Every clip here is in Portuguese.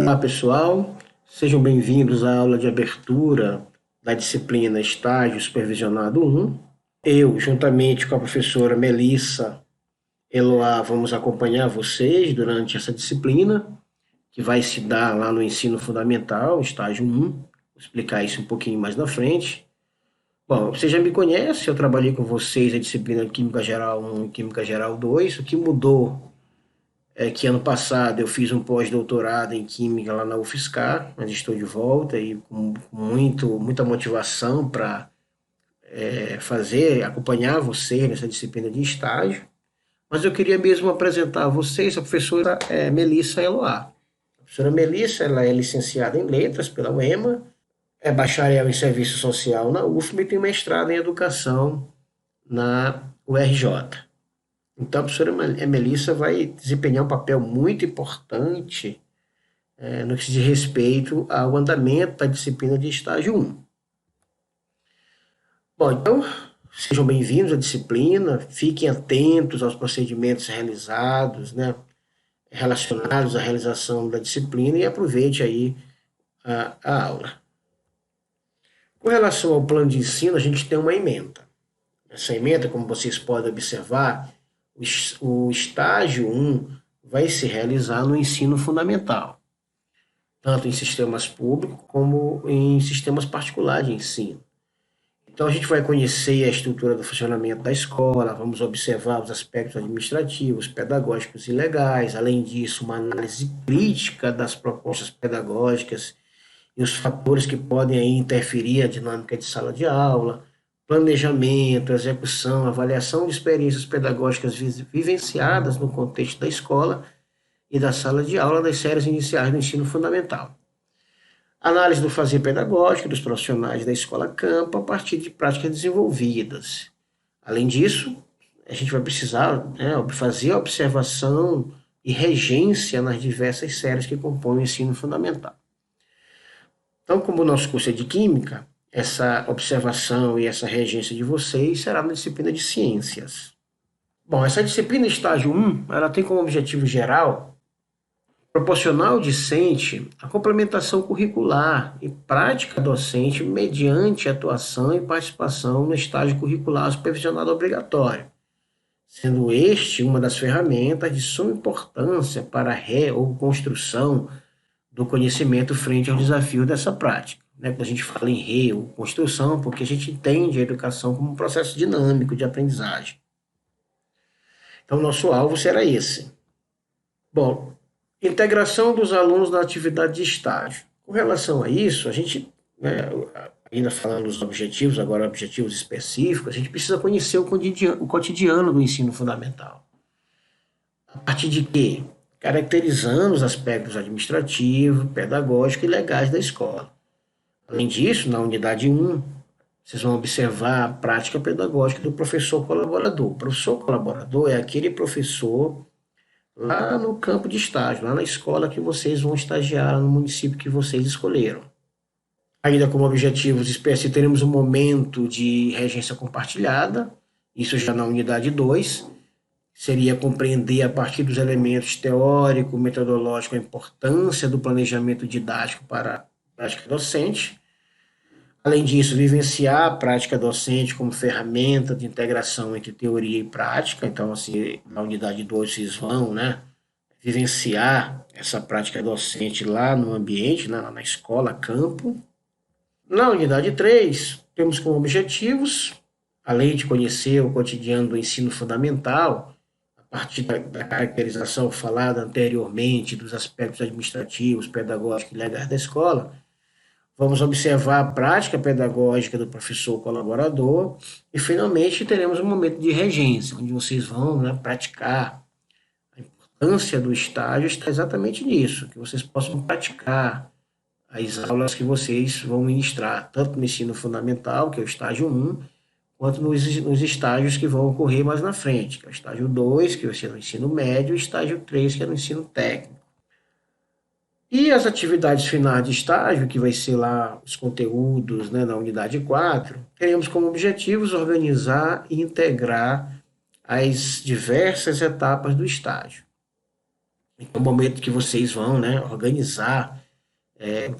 Olá, pessoal. Sejam bem-vindos à aula de abertura da disciplina Estágio Supervisionado 1. Eu, juntamente com a professora Melissa Eloá, vamos acompanhar vocês durante essa disciplina, que vai se dar lá no ensino fundamental, estágio 1. Vou explicar isso um pouquinho mais na frente. Bom, você já me conhece, eu trabalhei com vocês a disciplina Química Geral 1 e Química Geral 2. O que mudou é que ano passado eu fiz um pós-doutorado em Química lá na UFSCar, mas estou de volta e com muita motivação para acompanhar vocês nessa disciplina de estágio. Mas eu queria mesmo apresentar a vocês a professora Melissa Eloá. A professora Melissa, ela é licenciada em Letras pela UEMA, é bacharel em Serviço Social na UFMA e tem mestrado em Educação na URJ. Então, a professora Melissa vai desempenhar um papel muito importante no que se diz respeito ao andamento da disciplina de estágio 1. Bom, então, sejam bem-vindos à disciplina, fiquem atentos aos procedimentos realizados, relacionados à realização da disciplina e aproveite aí a aula. Com relação ao plano de ensino, a gente tem uma ementa. Essa ementa, como vocês podem observar, o estágio 1 vai se realizar no ensino fundamental, tanto em sistemas públicos como em sistemas particulares de ensino. Então, a gente vai conhecer a estrutura do funcionamento da escola, vamos observar os aspectos administrativos, pedagógicos e legais, além disso, uma análise crítica das propostas pedagógicas e os fatores que podem aí interferir a dinâmica de sala de aula, planejamento, execução, avaliação de experiências pedagógicas vivenciadas no contexto da escola e da sala de aula das séries iniciais do ensino fundamental. Análise do fazer pedagógico dos profissionais da escola campo a partir de práticas desenvolvidas. Além disso, a gente vai precisar fazer observação e regência nas diversas séries que compõem o ensino fundamental. Então, como o nosso curso é de Química, essa observação e essa regência de vocês será na disciplina de Ciências. Bom, essa disciplina estágio 1, ela tem como objetivo geral proporcionar ao discente a complementação curricular e prática docente mediante atuação e participação no estágio curricular supervisionado obrigatório, sendo este uma das ferramentas de suma importância para a ou construção do conhecimento frente ao desafio dessa prática. Quando a gente fala em ou construção, porque a gente entende a educação como um processo dinâmico de aprendizagem. Então, o nosso alvo será esse. Bom, integração dos alunos na atividade de estágio. Com relação a isso, a gente, ainda falando dos objetivos, agora objetivos específicos, a gente precisa conhecer o cotidiano do ensino fundamental. A partir de quê? Caracterizando os aspectos administrativos, pedagógicos e legais da escola. Além disso, na unidade 1, vocês vão observar a prática pedagógica do professor colaborador. O professor colaborador é aquele professor lá no campo de estágio, lá na escola que vocês vão estagiar, no município que vocês escolheram. Ainda como objetivos específicos, teremos um momento de regência compartilhada, isso já na unidade 2, seria compreender a partir dos elementos teórico, metodológico, a importância do planejamento didático para a prática docente. Além disso, vivenciar a prática docente como ferramenta de integração entre teoria e prática. Então, assim, na unidade 2, vocês vão vivenciar essa prática docente lá no ambiente, na escola, campo. Na unidade 3, temos como objetivos, além de conhecer o cotidiano do ensino fundamental, a partir da caracterização falada anteriormente dos aspectos administrativos, pedagógicos e legais da escola, vamos observar a prática pedagógica do professor colaborador e, finalmente, teremos um momento de regência, onde vocês vão praticar. A importância do estágio está exatamente nisso, que vocês possam praticar as aulas que vocês vão ministrar, tanto no ensino fundamental, que é o estágio 1, quanto nos estágios que vão ocorrer mais na frente, que é o estágio 2, que vai ser no ensino médio, e o estágio 3, que é no ensino técnico. E as atividades finais de estágio, que vai ser lá os conteúdos na unidade 4, teremos como objetivos organizar e integrar as diversas etapas do estágio. É o momento que vocês vão, né, organizar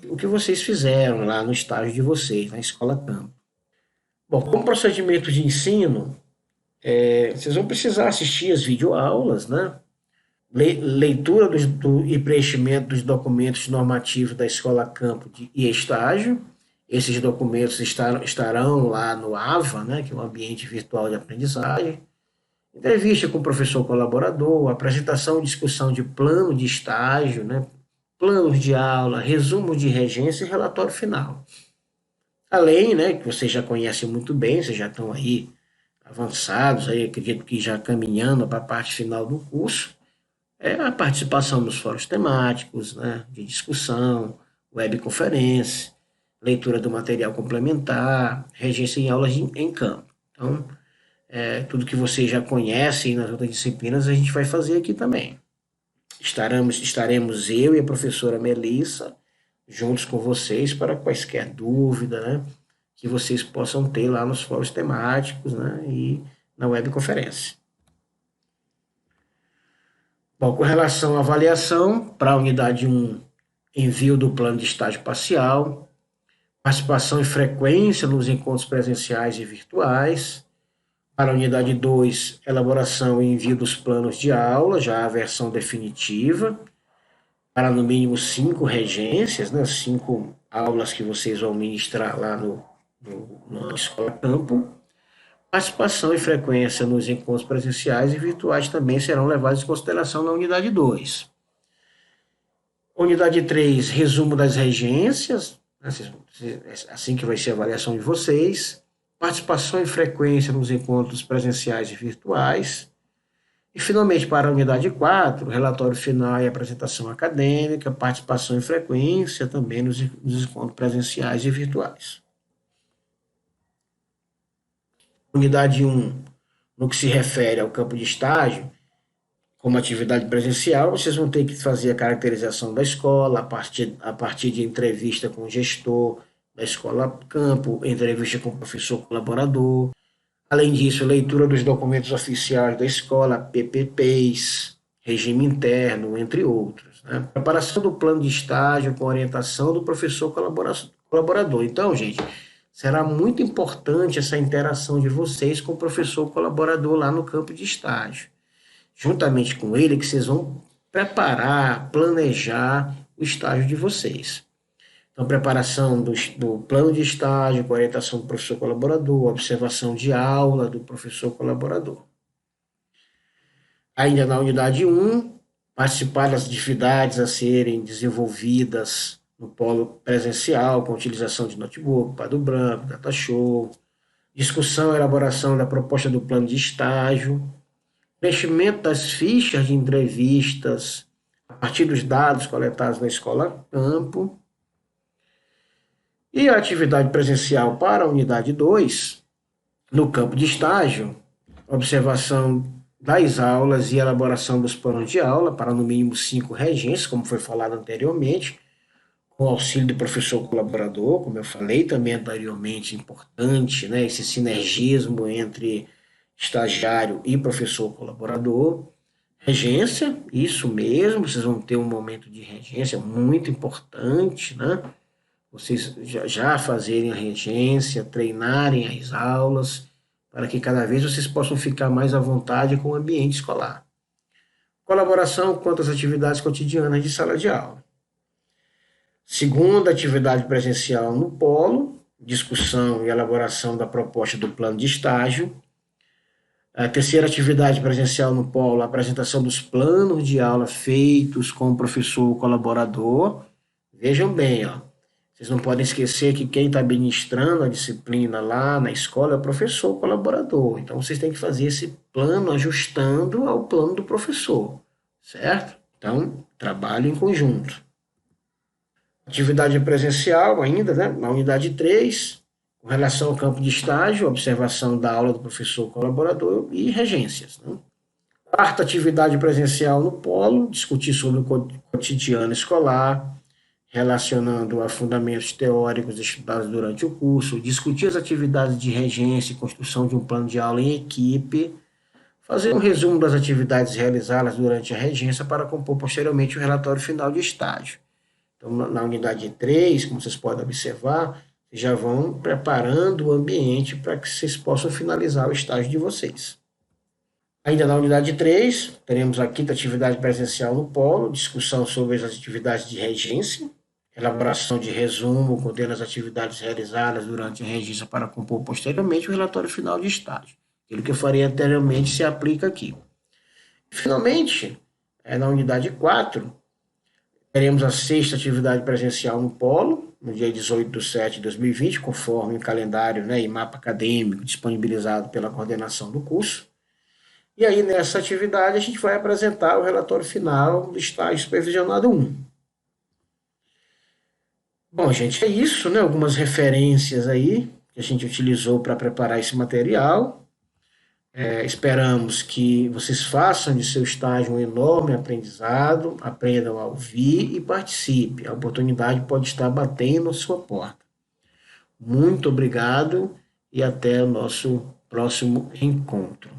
o que vocês fizeram lá no estágio de vocês, na escola campo. Bom, como procedimento de ensino, vocês vão precisar assistir as videoaulas, né? Leitura e preenchimento dos documentos normativos da escola campo e estágio. Esses documentos estarão lá no AVA, né, que é o Ambiente Virtual de Aprendizagem. Entrevista com o professor colaborador, apresentação e discussão de plano de estágio, né, planos de aula, resumo de regência e relatório final. Além, né, que vocês já conhecem muito bem, vocês já estão aí avançados, aí acredito que já caminhando para a parte final do curso, a participação nos fóruns temáticos, né, de discussão, webconferência, leitura do material complementar, regência em aulas em campo. Então, tudo que vocês já conhecem nas outras disciplinas, a gente vai fazer aqui também. Estaremos eu e a professora Melissa juntos com vocês para quaisquer dúvida, né, que vocês possam ter lá nos fóruns temáticos, né, e na webconferência. Bom, com relação à avaliação, para a unidade 1, envio do plano de estágio parcial, participação e frequência nos encontros presenciais e virtuais. Para a unidade 2, elaboração e envio dos planos de aula, já a versão definitiva, para no mínimo 5 regências, né, 5 aulas que vocês vão ministrar lá na escola campo. Participação e frequência nos encontros presenciais e virtuais também serão levados em consideração na unidade 2. Unidade 3, resumo das regências, assim que vai ser a avaliação de vocês. Participação e frequência nos encontros presenciais e virtuais. E, finalmente, para a unidade 4, relatório final e apresentação acadêmica, participação e frequência também nos encontros presenciais e virtuais. Unidade 1, no que se refere ao campo de estágio, como atividade presencial, vocês vão ter que fazer a caracterização da escola, a partir de entrevista com o gestor da escola campo, entrevista com o professor colaborador. Além disso, leitura dos documentos oficiais da escola, PPPs, regime interno, entre outros, né? Preparação do plano de estágio com orientação do professor colaborador. Então, gente, será muito importante essa interação de vocês com o professor colaborador lá no campo de estágio. Juntamente com ele, que vocês vão preparar, planejar o estágio de vocês. Então, preparação do plano de estágio, com orientação do professor colaborador, observação de aula do professor colaborador. Ainda na unidade 1, participar das atividades a serem desenvolvidas no polo presencial, com utilização de notebook, quadro branco, data show, discussão e elaboração da proposta do plano de estágio, preenchimento das fichas de entrevistas a partir dos dados coletados na escola campo. E a atividade presencial para a unidade 2, no campo de estágio, observação das aulas e elaboração dos planos de aula para no mínimo 5 regências, como foi falado anteriormente, com auxílio do professor colaborador, como eu falei também anteriormente, importante, né, esse sinergismo entre estagiário e professor colaborador. Regência, isso mesmo, vocês vão ter um momento de regência muito importante, né? Vocês já fazerem a regência, treinarem as aulas, para que cada vez vocês possam ficar mais à vontade com o ambiente escolar. Colaboração quanto às atividades cotidianas de sala de aula. Segunda atividade presencial no polo, discussão e elaboração da proposta do plano de estágio. A terceira atividade presencial no polo, a apresentação dos planos de aula feitos com o professor colaborador. Vejam bem, ó, vocês não podem esquecer que quem está administrando a disciplina lá na escola é o professor colaborador. Então, vocês têm que fazer esse plano ajustando ao plano do professor, certo? Então, trabalho em conjunto. Atividade presencial ainda, né? Na unidade 3, com relação ao campo de estágio, observação da aula do professor colaborador e regências, né? Quarta atividade presencial no polo, discutir sobre o cotidiano escolar, relacionando a fundamentos teóricos estudados durante o curso, discutir as atividades de regência e construção de um plano de aula em equipe, Fazer um resumo das atividades realizadas durante a regência para compor posteriormente o relatório final de estágio. Então, na unidade 3, como vocês podem observar, vocês já vão preparando o ambiente para que vocês possam finalizar o estágio de vocês. Ainda na unidade 3, teremos a quinta atividade presencial no polo, discussão sobre as atividades de regência, elaboração de resumo contendo as atividades realizadas durante a regência para compor posteriormente o relatório final de estágio. Aquilo que eu falei anteriormente se aplica aqui. Finalmente, na unidade 4, teremos a sexta atividade presencial no polo, no dia 18/7/2020, conforme o calendário, né, e mapa acadêmico disponibilizado pela coordenação do curso. E aí, nessa atividade, a gente vai apresentar o relatório final do estágio supervisionado 1. Bom, gente, é isso, né? Algumas referências aí que a gente utilizou para preparar esse material. Esperamos que vocês façam de seu estágio um enorme aprendizado, aprendam a ouvir e participem. A oportunidade pode estar batendo a sua porta. Muito obrigado e até o nosso próximo encontro.